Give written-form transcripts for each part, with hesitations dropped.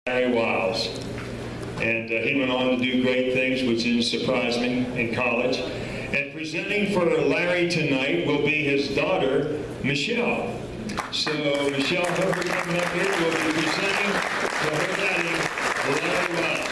Wyles. And he went on to do great things, which didn't surprise me, in college. And presenting for Larry tonight will be his daughter, Michelle. So Michelle Herbert coming up here will be presenting for her daddy, Larry Wyles.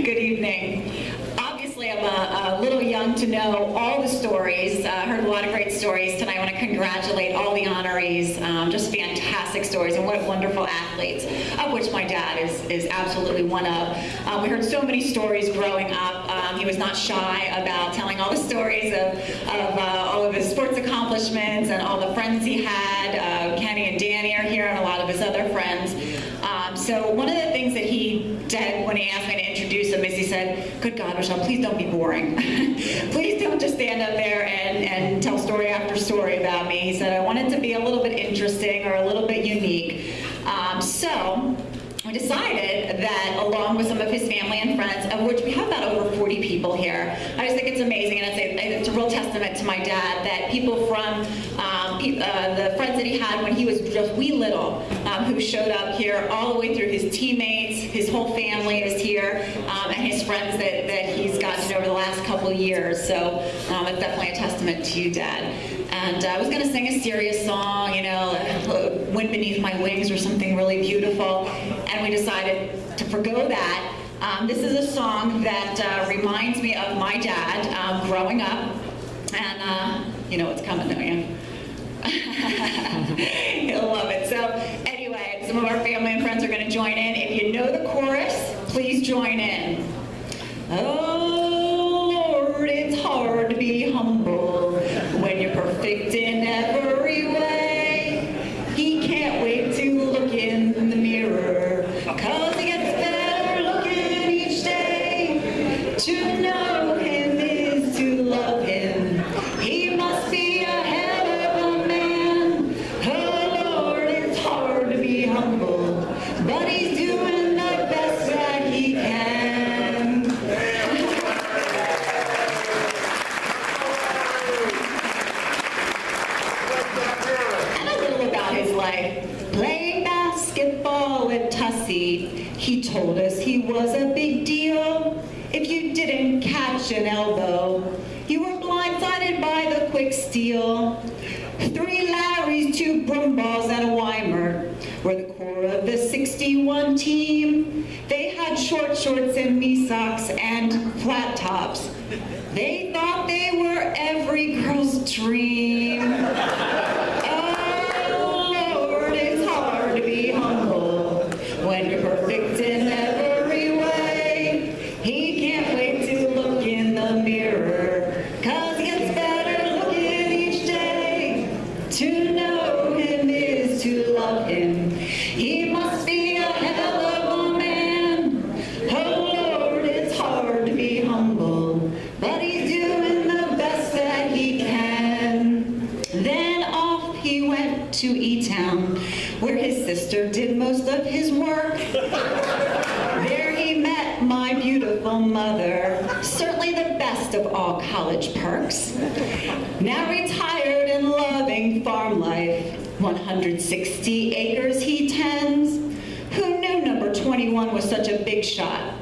Good evening. Obviously, I'm a little young to know all the stories. Heard a lot of great stories tonight. I want to congratulate all the honorees. Just fantastic stories, and what wonderful athletes, of which my dad is absolutely one of. We heard so many stories growing up. He was not shy about telling all the stories of all of his sports accomplishments and all the friends he had. Kenny and Danny are here, and a lot of his other friends. So one of the things that he did when he asked me to introduce him is he said, "Good God, Michelle, please don't be boring. Please don't just stand up there and tell story after story about me." He said, "I want it to be a little bit interesting or a little bit unique." So we decided that, along with some of his family and friends, of which we have about over 40 people here, I just think it's amazing, and it's a real testament to my dad that people from the friends that he had when he was just wee little, who showed up here all the way through, his teammates, his whole family is here, and his friends that he's gotten over the last couple of years. So it's definitely a testament to you, Dad. And I was going to sing a serious song, you know, "Wind Beneath My Wings" or something really beautiful, and we decided to forgo that. This is a song that reminds me of my dad growing up, and you know what's coming, don't you? He'll love it. So anyway, some of our family and friends are going to join in. If you know the chorus, please join in. Oh Lord, it's hard to be humble when you're perfect in every way. He can't wait to look in the mirror, 'cause he gets better looking each day. To know him is to love him. He must be a hell of a man. Oh Lord, it's hard to be humble, but he's doing the best that he can. And a little about his life. Playing basketball at Tussey, he told us he was a big deal. If you didn't catch an elbow, you were blindsided by the quick steal. 3 Larrys, 2 Brumballs, and a Weimer were the core of the '61 team. They had short shorts and knee socks and flat tops. They thought they were every girl's dream. Oh Lord, it's hard to be humble when you're perfect in every way. He can't wait to look in the mirror, 'cause he gets better looking each day. To know him is to love him. He must be a hell of a man. Oh Lord, it's hard to be humble, but he's doing the best that he can. Then off he went to E-Town, where his sister did most of his work. There he met my beautiful mother, certainly the best of all college perks. Now retired and loving farm life, 160 acres he tends. Who knew number 21 was such a big shot?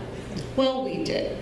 Well, we did.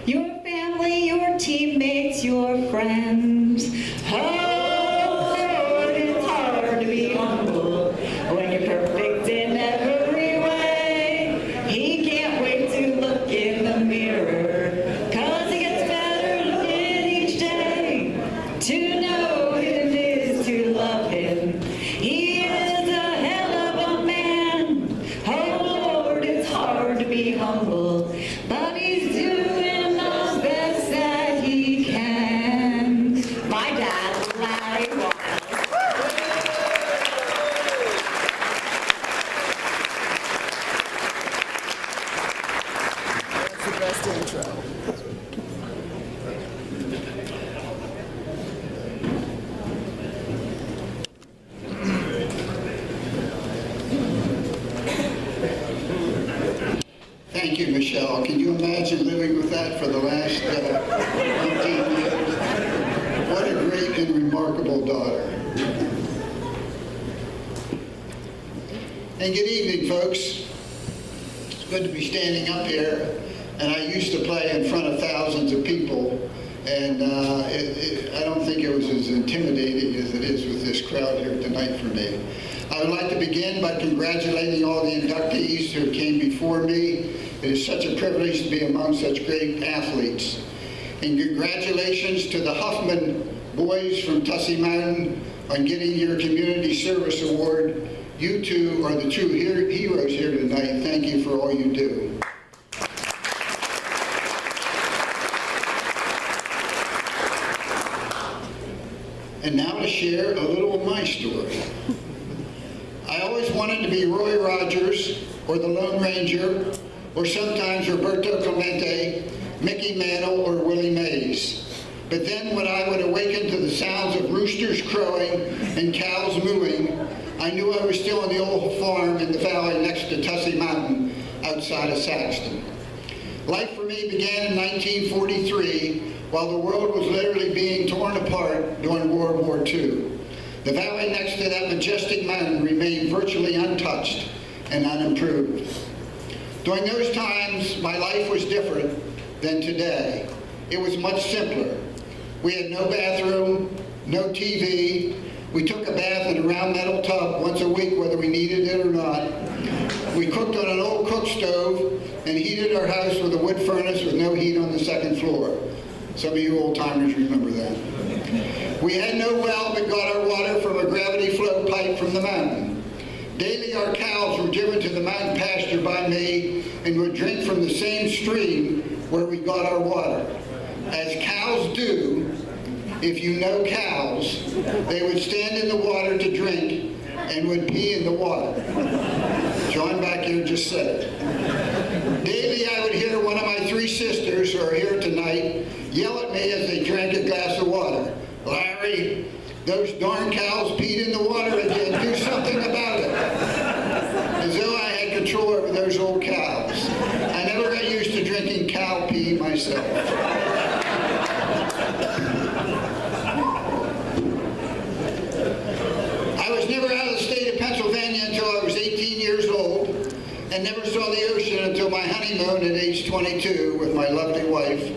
Your family, your teammates, your friends. Oh Lord, it's hard to be humble when you're perfect in every way. He can't wait to look in the mirror, 'cause he gets better looking each day. To know him is to love him. He is a hell of a man. Oh Lord, it's hard to be humble, but he's doing the best that he can. My dad, Larry Wyles. That's the best intro. Thank you, Michelle. Can you imagine living with that for the last 15 years? What a great and remarkable wonderful daughter. And good evening, folks. It's good to be standing up here. And I used to play in front of thousands of people, and I don't think it was as intimidating as it is with this crowd here tonight for me. I would like to begin by congratulating all the inductees who came before me. It is such a privilege to be among such great athletes. And congratulations to the Huffman boys from Tussey Mountain on getting your Community Service Award. You two are the true heroes here tonight. Thank you for all you do. And now to share a little of my story. I always wanted to be Roy Rogers, or the Lone Ranger, or sometimes Roberto Clemente, Mickey Mantle, or Willie Mays. But then when I would awaken to the sounds of roosters crowing and cows mooing, I knew I was still on the old farm in the valley next to Tussey Mountain outside of Saxton. Life for me began in 1943 while the world was literally being torn apart during World War II. The valley next to that majestic mountain remained virtually untouched and unimproved. During those times, my life was different than today. It was much simpler. We had no bathroom, no TV. We took a bath in a round metal tub once a week, whether we needed it or not. We cooked on an old cook stove and heated our house with a wood furnace with no heat on the second floor. Some of you old-timers remember that. We had no well, but got our water from a gravity flow pipe from the mountain. Daily, our cows were driven to the mountain pasture by me and would drink from the same stream where we got our water. As cows do, if you know cows, they would stand in the water to drink and would pee in the water. John back here just said it. Daily, I would hear one of my three sisters, who are here tonight, yell at me as they drank a glass of water. Larry, those darn cows peed in the water again. Do something about it. As though I had control over those old cows. I never got used to drinking cow pee myself. I was never out of the state of Pennsylvania until I was 18 years old, and never saw the ocean until my honeymoon at age 22 with my lovely wife.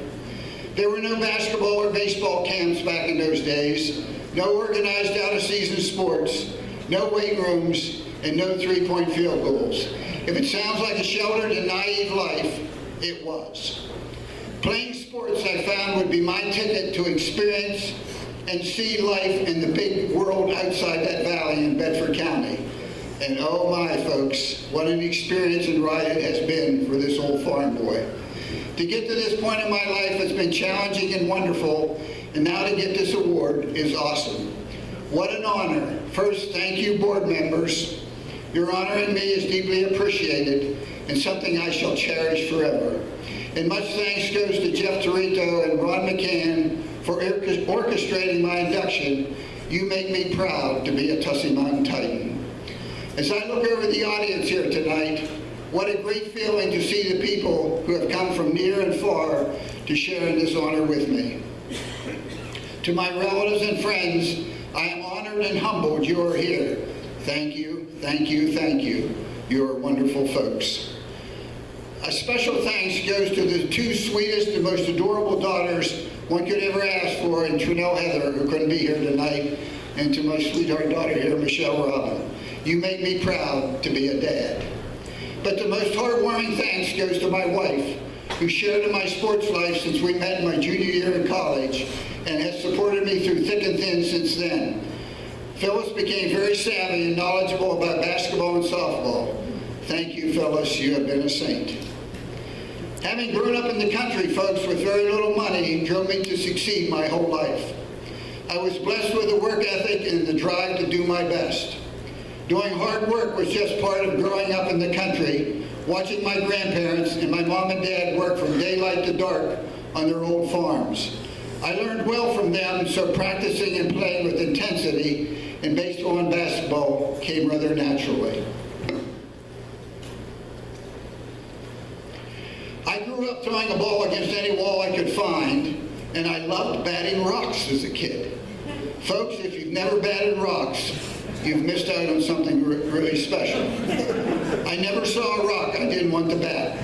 There were no basketball or baseball camps back in those days, no organized out-of-season sports, no weight rooms, and no three-point field goals. If it sounds like a sheltered and naive life, it was. Playing sports, I found, would be my ticket to experience and see life in the big world outside that valley in Bedford County. And oh my, folks, what an experience and ride it has been for this old farm boy. To get to this point in my life has been challenging and wonderful, and now to get this award is awesome. What an honor. First, thank you, board members. Your honoring me is deeply appreciated and something I shall cherish forever. And much thanks goes to Jeff Torito and Ron McCann for orchestrating my induction. You make me proud to be a Tussey Mountain Titan. As I look over the audience here tonight, what a great feeling to see the people who have come from near and far to share in this honor with me. To my relatives and friends, I am honored and humbled you are here. Thank you, thank you, thank you. You are wonderful folks. A special thanks goes to the two sweetest and most adorable daughters one could ever ask for in Trinell Heather, who couldn't be here tonight, and to my sweetheart daughter here, Michelle Robin. You make me proud to be a dad. But the most heartwarming thanks goes to my wife, who shared in my sports life since we met in my junior year in college and has supported me through thick and thin since then. Phyllis became very savvy and knowledgeable about basketball and softball. Thank you, Phyllis. You have been a saint. Having grown up in the country, folks, with very little money drove me to succeed my whole life. I was blessed with a work ethic and the drive to do my best. Doing hard work was just part of growing up in the country, watching my grandparents and my mom and dad work from daylight to dark on their old farms. I learned well from them, so practicing and playing with intensity in baseball and basketball came rather naturally. I grew up throwing a ball against any wall I could find, and I loved batting rocks as a kid. Folks, if you've never batted rocks, you've missed out on something really special. I never saw a rock I didn't want to bat.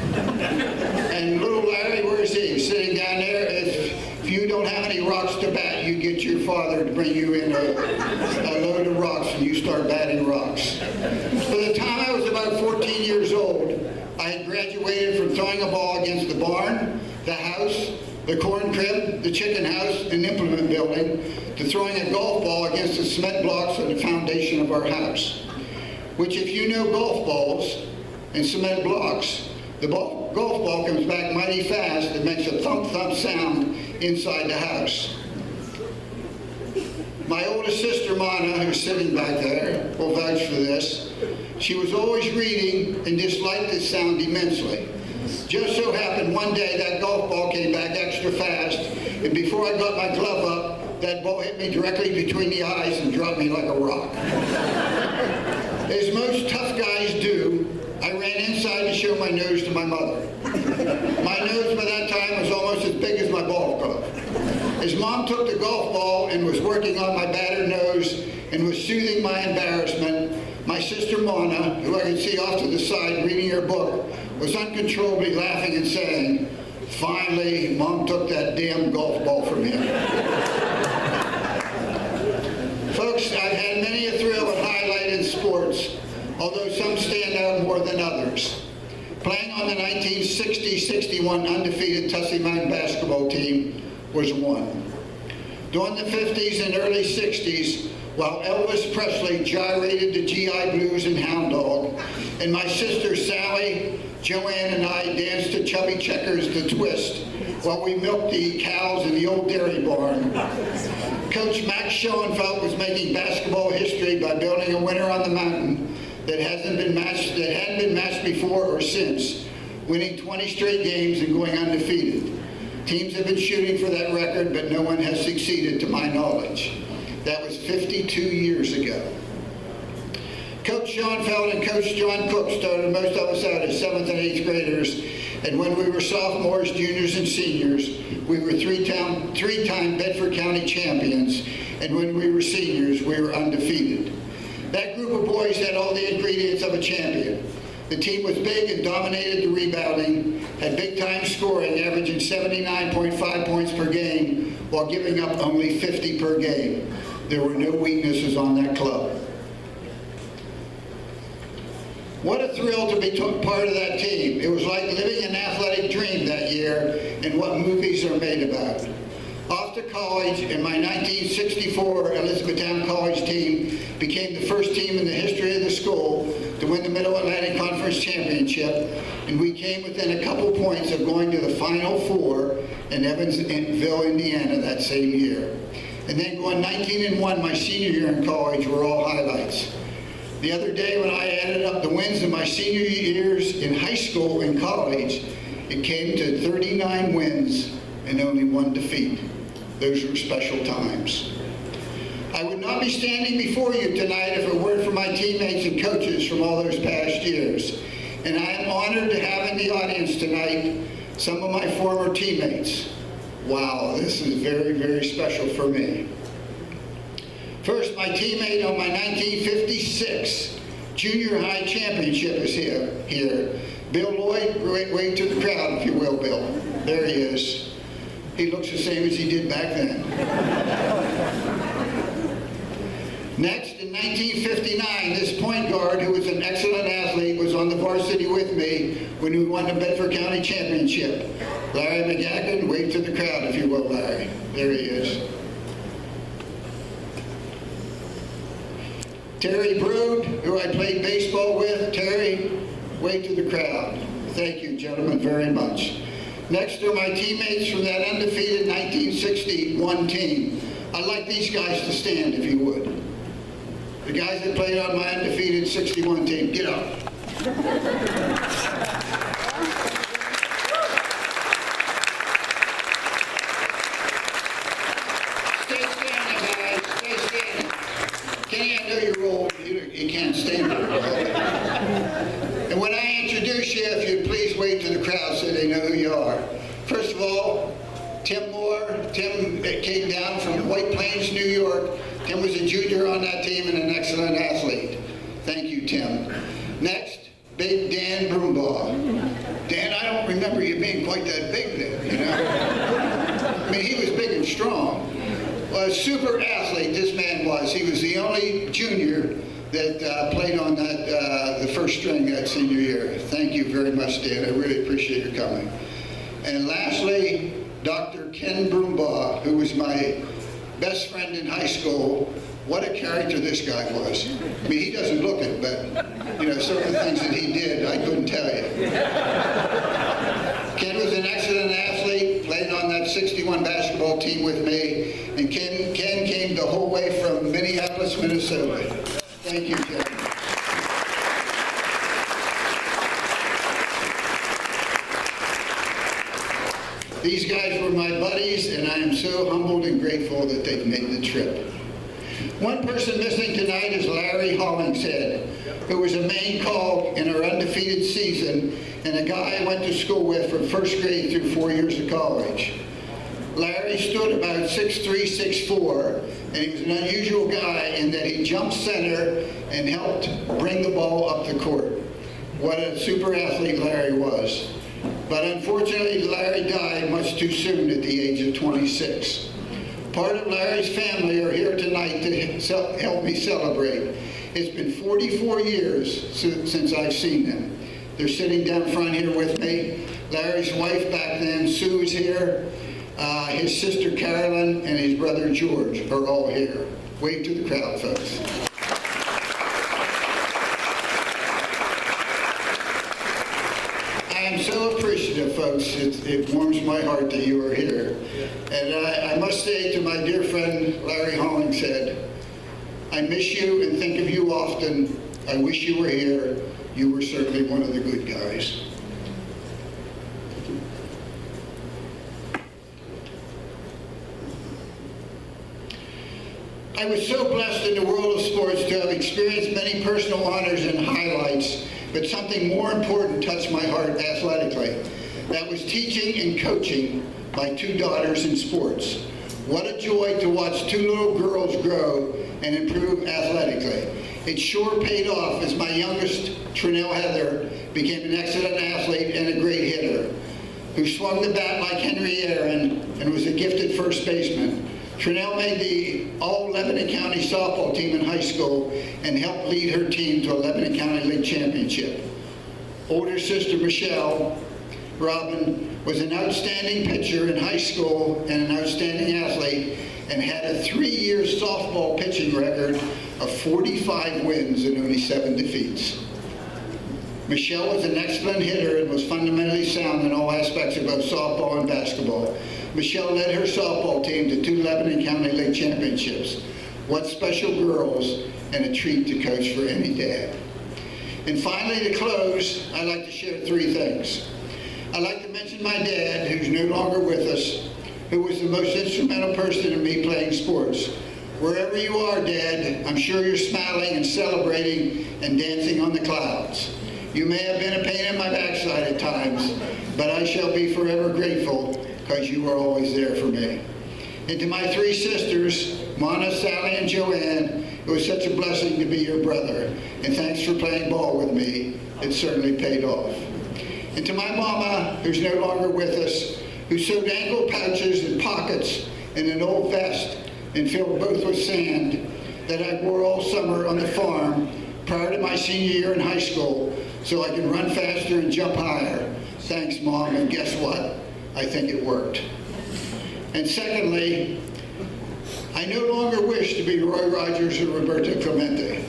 And little Larry, where is he? Sitting down there. If you don't have any rocks to bat, you get your father to bring you in a load of rocks and you start batting rocks. By the time I was about 14 years old, I had graduated from throwing a ball against the barn, the house, the corn crib, the chicken house, and implement building, to throwing a golf ball against the cement blocks on the foundation of our house. Which, if you know golf balls and cement blocks, the golf ball comes back mighty fast and makes a thump-thump sound inside the house. My oldest sister, Mana, who's sitting back there, will vouch for this. She was always reading and disliked this sound immensely. Just so happened one day that golf ball came back extra fast, and before I got my glove up, that ball hit me directly between the eyes and dropped me like a rock. As most tough guys do, I ran inside to show my nose to my mother. My nose by that time was almost as big as my golf glove. As Mom took the golf ball and was working on my battered nose and was soothing my embarrassment, my sister Mana, who I could see off to the side reading her book, was uncontrollably laughing and saying, "Finally, Mom took that damn golf ball from him." Folks, I've had many a thrill and highlight in sports, although some stand out more than others. Playing on the 1960-61 undefeated Tussey Mountain basketball team was one. During the 50s and early 60s, while Elvis Presley gyrated the GI Blues and Hound Dog, and my sister Sally, Joanne, and I danced to Chubby Checkers the Twist while we milked the cows in the old dairy barn. Coach Max Schoenfeld was making basketball history by building a winner on the mountain that hadn't been matched before or since, winning 20 straight games and going undefeated. Teams have been shooting for that record, but no one has succeeded to my knowledge. That was 52 years ago. Coach Schoenfeld and Coach John Cook started most of us out as 7th and 8th graders, and when we were sophomores, juniors, and seniors, we were three-time Bedford County champions, and when we were seniors, we were undefeated. That group of boys had all the ingredients of a champion. The team was big and dominated the rebounding, had big-time scoring, averaging 79.5 points per game, while giving up only 50 per game. There were no weaknesses on that club. What a thrill to be part of that team. It was like living an athletic dream that year and what movies are made about. Off to college, and my 1964 Elizabethtown College team became the first team in the history of the school to win the Middle Atlantic Conference Championship, and we came within a couple points of going to the Final Four in Evansville, Indiana that same year. And then going 19-1 my senior year in college were all highlights. The other day when I added up the wins in my senior years in high school and college, it came to 39 wins and only 1 defeat. Those were special times. I would not be standing before you tonight if it weren't for my teammates and coaches from all those past years. And I am honored to have in the audience tonight some of my former teammates. Wow, this is very, very special for me. First, my teammate on my 1956 junior high championship is here. Bill Lloyd, wave to the crowd if you will, Bill. There he is. He looks the same as he did back then. Next, in 1959, this point guard, who was an excellent athlete, was on the varsity with me when we won the Bedford County Championship. Larry McGagnon, wave to the crowd if you will, Larry. There he is. Terry Brood, who I played baseball with. Terry, wave to the crowd. Thank you, gentlemen, very much. Next are my teammates from that undefeated 1961 team. I'd like these guys to stand, if you would. The guys that played on my undefeated 61 team, get up. Stay standing, guys. Stay standing. Kenny, I know you're old. You can't stand there. And when I introduce you, if you'd please wave to the crowd so they know who you are. First of all, Tim Moore. Tim came down from White Plains, New York Tim was a junior on that team and an excellent athlete. Thank you, Tim. Next, Big Dan Broombaugh. Dan, I don't remember you being quite that big then, you know. I mean, he was big and strong. Well, a super athlete this man was. He was the only junior that played on that the first string that senior year. Thank you very much, Dan. I really appreciate your coming. And lastly, Dr. Ken Broombaugh, who was my best friend in high school. What a character this guy was. I mean, he doesn't look it, but, you know, some of the things that he did, I couldn't tell you. Ken was an excellent athlete, played on that 61 basketball team with me, and Ken came the whole way from Minneapolis, Minnesota. Thank you, Ken. These guys were my buddies, and I am so humbled and grateful that they've made the trip. One person missing tonight is Larry Hollingshead, who was a main call in our undefeated season and a guy I went to school with from first grade through 4 years of college. Larry stood about 6'3", 6'4", and he was an unusual guy in that he jumped center and helped bring the ball up the court. What a super athlete Larry was. But unfortunately, Larry died much too soon at the age of 26. Part of Larry's family are here tonight to help me celebrate. It's been 44 years since I've seen them. They're sitting down front here with me. Larry's wife back then, Sue, is here. His sister Carolyn and his brother George are all here. Wave to the crowd, folks. I am so appreciative, folks. It warms my heart that you are here. And I must say to my dear friend Larry Hollingshead, I miss you and think of you often. I wish you were here. You were certainly one of the good guys. I was so blessed in the world of sports to have experienced many personal honors and highlights, but something more important touched my heart athletically. That was teaching and coaching my two daughters in sports. What a joy to watch two little girls grow and improve athletically. It sure paid off as my youngest, Trinell Heather, became an excellent athlete and a great hitter, who swung the bat like Henry Aaron and was a gifted first baseman. Trinell made the All-Lebanon County softball team in high school and helped lead her team to a Lebanon County League championship. Older sister Michelle Robin was an outstanding pitcher in high school and an outstanding athlete and had a 3-year softball pitching record of 45 wins and only 7 defeats. Michelle was an excellent hitter and was fundamentally sound in all aspects of both softball and basketball. Michelle led her softball team to 2 Lebanon County League championships. What special girls, and a treat to coach for any dad. And finally, to close, I'd like to share 3 things. I'd like to mention my dad, who's no longer with us, who was the most instrumental person in me playing sports. Wherever you are, Dad, I'm sure you're smiling and celebrating and dancing on the clouds. You may have been a pain in my backside at times, but I shall be forever grateful because you were always there for me. And to my 3 sisters, Mona, Sally, and Joanne, it was such a blessing to be your brother. And thanks for playing ball with me. It certainly paid off. And to my mama, who's no longer with us, who sewed ankle pouches and pockets in an old vest and filled both with sand that I wore all summer on the farm prior to my senior year in high school so I could run faster and jump higher. Thanks, Mom, and guess what? I think it worked. And secondly, I no longer wish to be Roy Rogers or Roberto Clemente.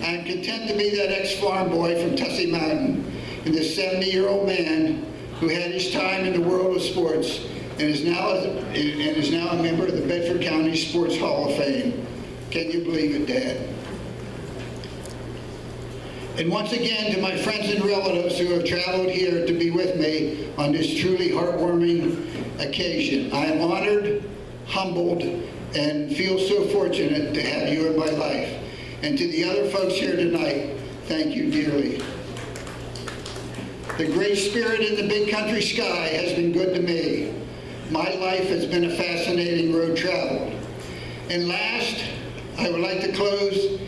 I am content to be that ex-farm boy from Tussey Mountain and this 70-year-old man who had his time in the world of sports and is now a member of the Bedford County Sports Hall of Fame. Can you believe it, Dad? And once again, to my friends and relatives who have traveled here to be with me on this truly heartwarming occasion, I am honored, humbled, and feel so fortunate to have you in my life. And to the other folks here tonight, thank you dearly. The great spirit in the big country sky has been good to me. My life has been a fascinating road traveled. And last, I would like to close